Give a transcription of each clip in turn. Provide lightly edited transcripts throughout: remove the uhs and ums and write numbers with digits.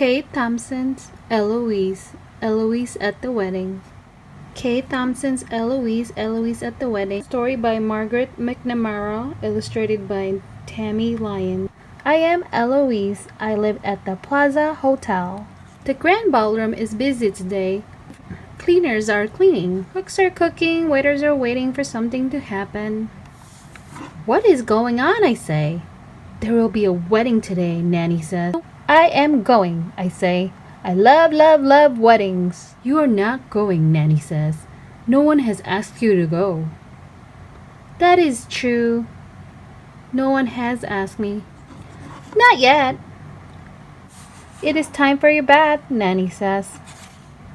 Kate Thompson's Eloise, Eloise at the Wedding. Kate Thompson's Eloise, Eloise at the Wedding. Story by Margaret McNamara, illustrated by Tammy Lyon. I am Eloise. I live at the Plaza Hotel. The grand ballroom is busy today. Cleaners are cleaning. Cooks are cooking. Waiters are waiting for something to happen. What is going on, I say. There will be a wedding today, Nanny says. I am going, I say. I love, love, love weddings. You are not going, Nanny says. No one has asked you to go. That is true. No one has asked me. Not yet. It is time for your bath, Nanny says.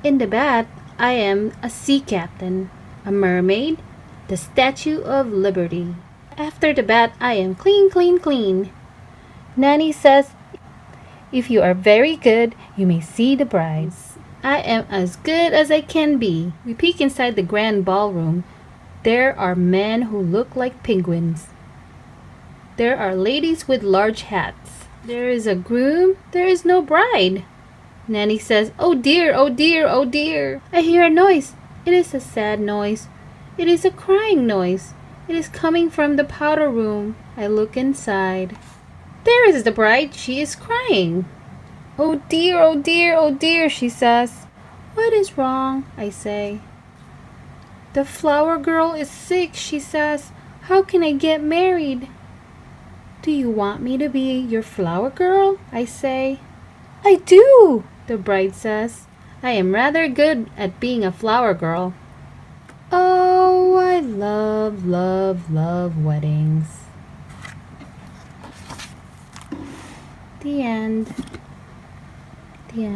In the bath, I am a sea captain, a mermaid, the Statue of Liberty. After the bath, I am clean, clean, clean. Nanny says, if you are very good, you may see the brides. I am as good as I can be. We peek inside the grand ballroom. There are men who look like penguins. There are ladies with large hats. There is a groom. There is no bride. Nanny says, oh dear, oh dear, oh dear. I hear a noise. It is a sad noise. It is a crying noise. It is coming from the powder room. I look inside. There is the bride. She is crying. Oh dear, oh dear, oh dear, she says. What is wrong? I say. The flower girl is sick, she says. How can I get married? Do you want me to be your flower girl? I say. I do, the bride says. I am rather good at being a flower girl. Oh, I love, love, love weddings. The end. The end.